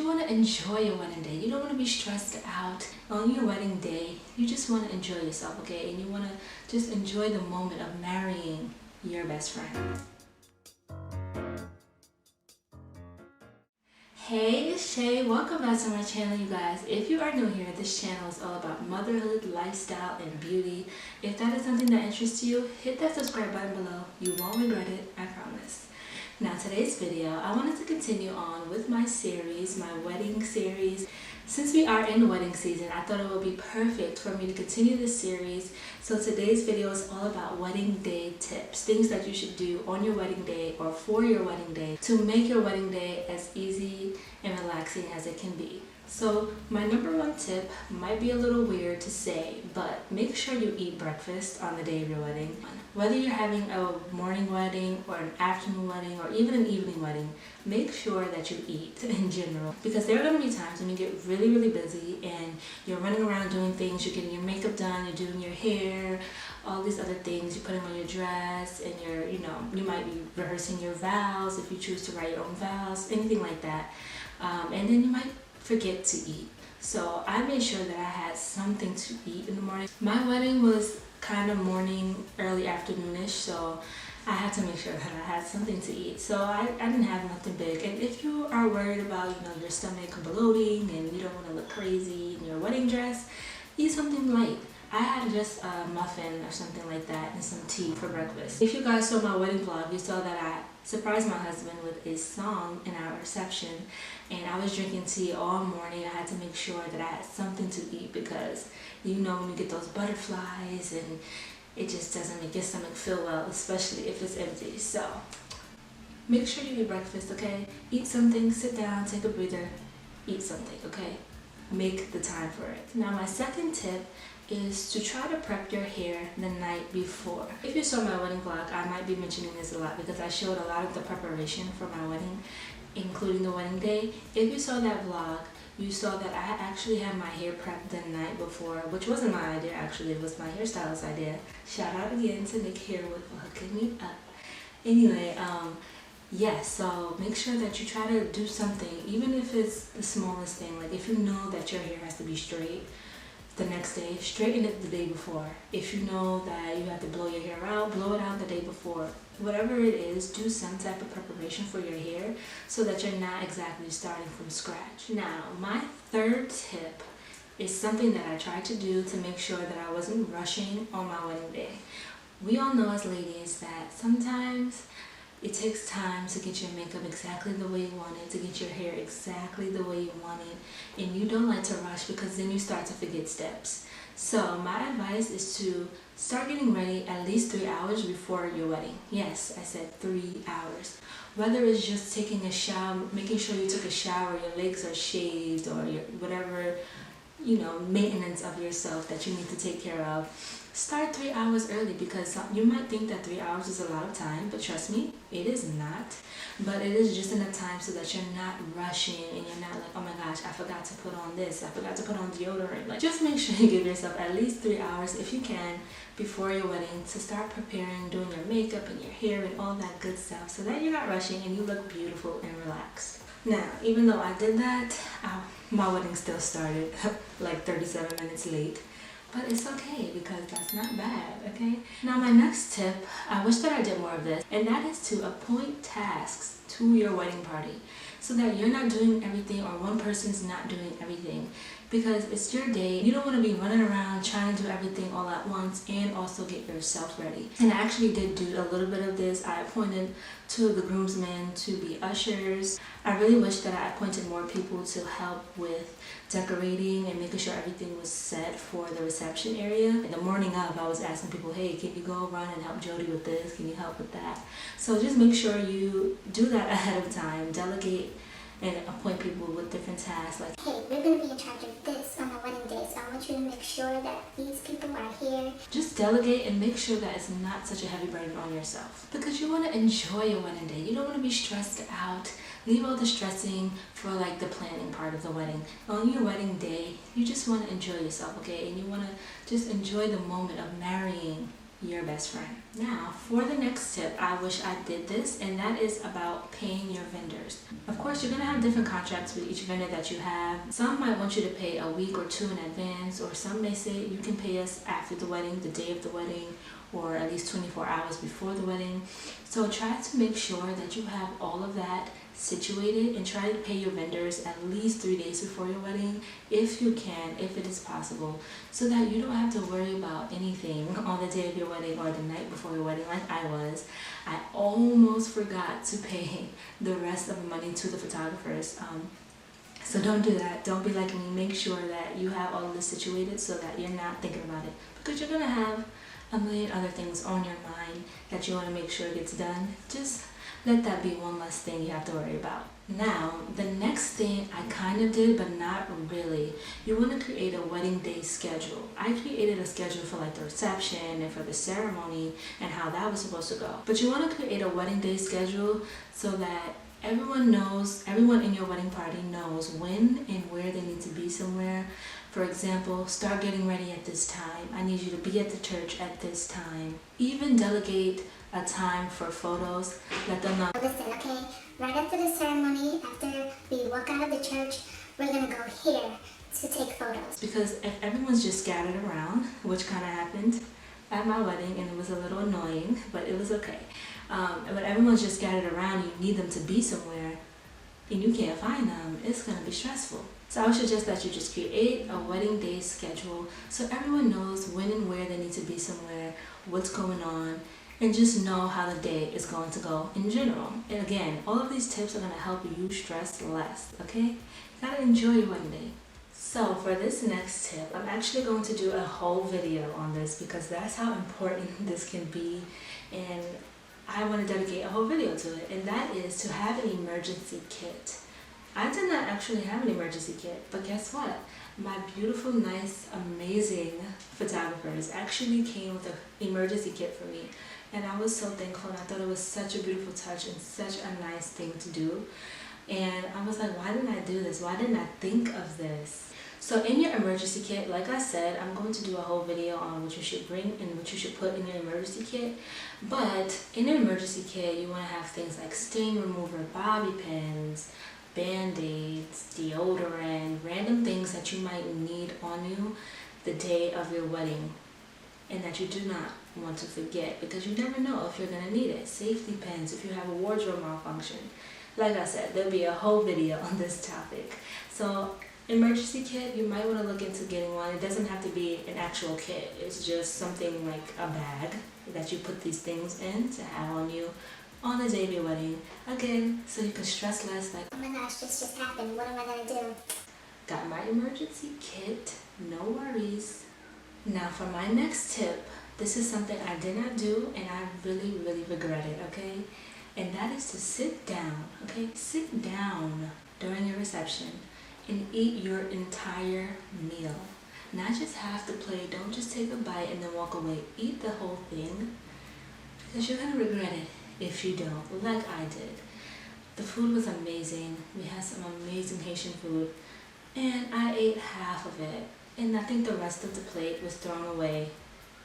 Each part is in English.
you want to enjoy your wedding day. You don't want to be stressed out on your wedding day. You just want to enjoy yourself, okay? And you want to just enjoy the moment of marrying your best friend. Hey, it's Shay. Welcome back to my channel, you guys. If you are new here, this channel is all about motherhood, lifestyle, and beauty. If that is something that interests you, hit that subscribe button below. You won't regret it, I promise. Now, today's video, I wanted to continue on with my series, my wedding series. Since we are in wedding season, I thought it would be perfect for me to continue this series. So today's video is all about wedding day tips, things that you should do on your wedding day or for your wedding day to make your wedding day as easy and relaxing as it can be. So my number one tip might be a little weird to say, but make sure you eat breakfast on the day of your wedding. Whether you're having a morning wedding or an afternoon wedding or even an evening wedding, make sure that you eat in general, because there are going to be times when you get really busy and you're running around doing things. You're getting your makeup done, you're doing your hair, all these other things, you're putting on your dress, and you might be rehearsing your vows if you choose to write your own vows, anything like that, and then you might forget to eat. So I made sure that I had something to eat in the morning. My wedding was kind of morning, early afternoonish, so I had to make sure that I had something to eat. So I didn't have nothing big. And if you are worried about your stomach bloating and you don't want to look crazy in your wedding dress, eat something light. I had just a muffin or something like that and some tea for breakfast. If you guys saw my wedding vlog, you saw that I surprised my husband with a song in our reception, and I was drinking tea all morning. I had to make sure that I had something to eat because when you get those butterflies and it just doesn't make your stomach feel well, especially if it's empty. So make sure you eat breakfast, okay? Eat something, sit down, take a breather, eat something, okay? Make the time for it. Now, my second tip is to try to prep your hair the night before. If you saw my wedding vlog, I might be mentioning this a lot because I showed a lot of the preparation for my wedding, including the wedding day. If you saw that vlog, you saw that I actually had my hair prepped the night before, which wasn't my idea actually, it was my hairstylist's idea. Shout out again to Nick Hairwood for hooking me up. Anyway, yes, so make sure that you try to do something, even if it's the smallest thing. Like if you know that your hair has to be straight the next day, straighten it the day before. If you know that you have to blow your hair out, blow it out the day before. Whatever it is, do some type of preparation for your hair so that you're not exactly starting from scratch. Now, my third tip is something that I tried to do to make sure that I wasn't rushing on my wedding day. We all know as ladies that sometimes it takes time to get your makeup exactly the way you want it, to get your hair exactly the way you want it, and you don't like to rush because then you start to forget steps. So my advice is to start getting ready at least 3 hours before your wedding. Yes, I said 3 hours. Whether it's just taking a shower, making sure you took a shower, your legs are shaved, or your whatever, maintenance of yourself that you need to take care of. Start 3 hours early, because you might think that 3 hours is a lot of time, but trust me, it is not. But it is just enough time so that you're not rushing and you're not like, oh my gosh, I forgot to put on this, I forgot to put on deodorant. Like, just make sure you give yourself at least 3 hours if you can before your wedding to start preparing, doing your makeup and your hair and all that good stuff so that you're not rushing and you look beautiful and relaxed. Now, even though I did that, my wedding still started like 37 minutes late. But it's okay because that's not bad, okay? Now, my next tip, I wish that I did more of this, and that is to appoint tasks to your wedding party so that you're not doing everything or one person's not doing everything, because it's your day. You don't want to be running around trying to do everything all at once and also get yourself ready. And I actually did do a little bit of this. I appointed two of the groomsmen to be ushers. I really wish that I appointed more people to help with decorating and making sure everything was set for the reception area. In the morning of, I was asking people, hey, can you go run and help Jody with this? Can you help with that? So just make sure you do that ahead of time. Delegate and appoint people with different tasks. Like, hey, we're going to be in charge of this on our wedding day, so I want you to make sure that these people are here. Just delegate and make sure that it's not such a heavy burden on yourself, because you want to enjoy your wedding day. You don't want to be stressed out. Leave all the stressing for like the planning part of the wedding. On your wedding day, you just want to enjoy yourself, okay? And you want to just enjoy the moment of marrying your best friend. Now, for the next tip, I wish I did this, and that is about paying your vendors. Of course, you're gonna have different contracts with each vendor that you have. Some might want you to pay a week or two in advance, or some may say you can pay us after the wedding, the day of the wedding, or at least 24 hours before the wedding. So try to make sure that you have all of that situated, and try to pay your vendors at least 3 days before your wedding if you can, if it is possible, so that you don't have to worry about anything on the day of your wedding or the night before your wedding like I was. I almost forgot to pay the rest of the money to the photographers. So don't do that. Don't be like me. Make sure that you have all of this situated so that you're not thinking about it, because you're gonna have a million other things on your mind that you want to make sure gets done. Just let that be one less thing you have to worry about. Now, the next thing I kind of did, but not really. You want to create a wedding day schedule. I created a schedule for like the reception and for the ceremony and how that was supposed to go. But you want to create a wedding day schedule so that everyone knows, everyone in your wedding party knows when and where they need to be somewhere. For example, start getting ready at this time. I need you to be at the church at this time. Even delegate a time for photos. Let them know. Listen, okay, right after the ceremony, after we walk out of the church, we're gonna go here to take photos. Because if everyone's just scattered around, which kind of happened at my wedding, and it was a little annoying, but it was okay. But everyone's just scattered around, you need them to be somewhere, and you can't find them, it's gonna be stressful. So I would suggest that you just create a wedding day schedule so everyone knows when and where they need to be somewhere, what's going on, and just know how the day is going to go in general. And again, all of these tips are going to help you stress less, okay? You gotta enjoy your wedding day. So for this next tip, I'm actually going to do a whole video on this because that's how important this can be, and I want to dedicate a whole video to it, and that is to have an emergency kit. I did not actually have an emergency kit, but guess what? My beautiful, nice, amazing photographers actually came with an emergency kit for me. And I was so thankful, and I thought it was such a beautiful touch and such a nice thing to do. And I was like, why didn't I do this? Why didn't I think of this? So in your emergency kit, like I said, I'm going to do a whole video on what you should bring and what you should put in your emergency kit. But in an emergency kit, you want to have things like stain remover, bobby pins, band-aids, deodorant, random things that you might need on you the day of your wedding and that you do not want to forget, because you never know if you're going to need it. Safety pins if you have a wardrobe malfunction. Like I said, there'll be a whole video on this topic. So emergency kit, you might want to look into getting one. It doesn't have to be an actual kit. It's just something like a bag that you put these things in to have on you on the day of your wedding. Again, so you can stress less, like, Oh my gosh, this just happened. What am I gonna do? got my emergency kit, no worries. Now for my next tip, this is something I did not do and I really, really regret it, okay? And that is to sit down, okay? Sit down during your reception and eat your entire meal. Not just half the plate, don't just take a bite and then walk away. Eat the whole thing, because you're gonna regret it if you don't, like I did. The food was amazing. We had some amazing Haitian food, and I ate half of it, and I think the rest of the plate was thrown away,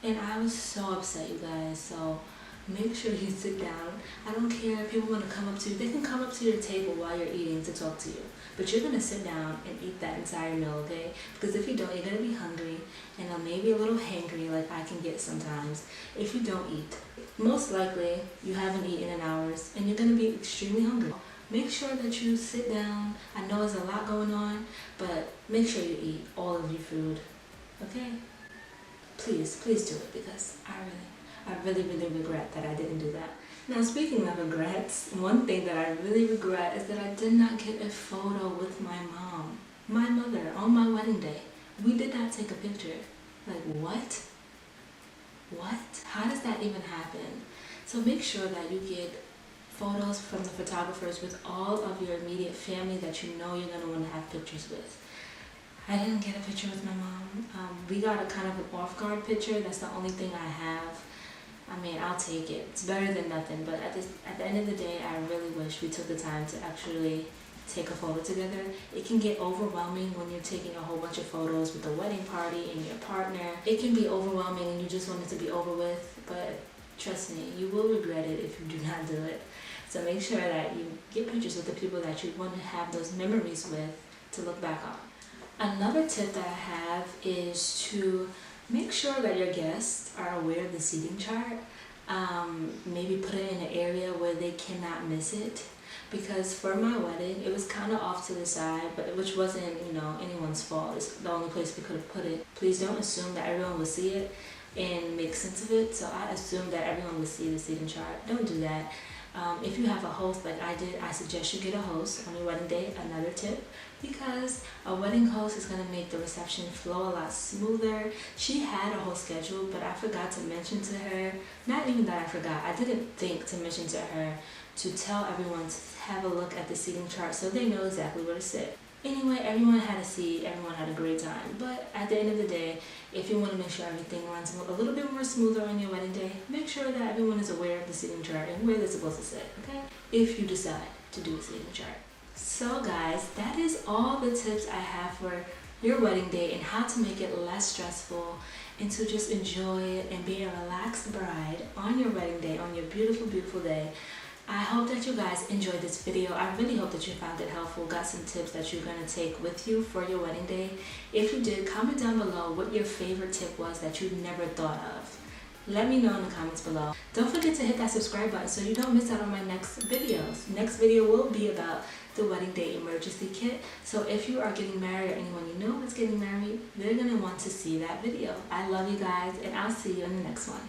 and I was so upset, you guys. So make sure you sit down. I don't care if people want to come up to you. They can come up to your table while you're eating to talk to you, but you're going to sit down and eat that entire meal, okay? Because if you don't, you're going to be hungry and maybe a little hangry, like I can get sometimes if you don't eat. Most likely you haven't eaten in hours and you're going to be extremely hungry. Make sure that you sit down. I know there's a lot going on, but make sure you eat all of your food, okay? Please do it, because I really regret that I didn't do that. Now, speaking of regrets, one thing that I really regret is that I did not get a photo with my mom, my mother, on my wedding day. We did not take a picture. Like, what? What? How does that even happen? So make sure that you get photos from the photographers with all of your immediate family that you know you're going to want to have pictures with. I didn't get a picture with my mom. We got a kind of an off-guard picture. That's the only thing I have. I mean, I'll take it. It's better than nothing. But at the end of the day, I really wish we took the time to actually take a photo together. It can get overwhelming when you're taking a whole bunch of photos with the wedding party and your partner. It can be overwhelming and you just want it to be over with, but trust me, you will regret it if you do not do it. So make sure that you get pictures with the people that you want to have those memories with to look back on. Another tip that I have is to make sure that your guests are aware of the seating chart. Maybe put it in an area where they cannot miss it. Because for my wedding, it was kind of off to the side, but which wasn't, anyone's fault. It's the only place we could have put it. Please don't assume that everyone will see it and make sense of it. So I assumed that everyone would see the seating chart. Don't do that. If you have a host like I did, I suggest you get a host on your wedding day. Another tip, because a wedding host is going to make the reception flow a lot smoother. She had a whole schedule, but I forgot to mention to her, not even that I forgot, I didn't think to mention to her to tell everyone to have a look at the seating chart so they know exactly where to sit. Anyway, everyone had a seat, everyone had a great time, but at the end of the day, if you want to make sure everything runs a little bit more smoother on your wedding day, make sure that everyone is aware of the seating chart and where they're supposed to sit, okay? If you decide to do a seating chart. So guys, that is all the tips I have for your wedding day and how to make it less stressful and to just enjoy it and be a relaxed bride on your wedding day, on your beautiful, beautiful day. I hope that you guys enjoyed this video. I really hope that you found it helpful, got some tips that you're going to take with you for your wedding day. If you did, comment down below what your favorite tip was that you never thought of. Let me know in the comments below. Don't forget to hit that subscribe button so you don't miss out on my next videos. Next video will be about the wedding day emergency kit. So if you are getting married or anyone you know is getting married, they're going to want to see that video. I love you guys and I'll see you in the next one.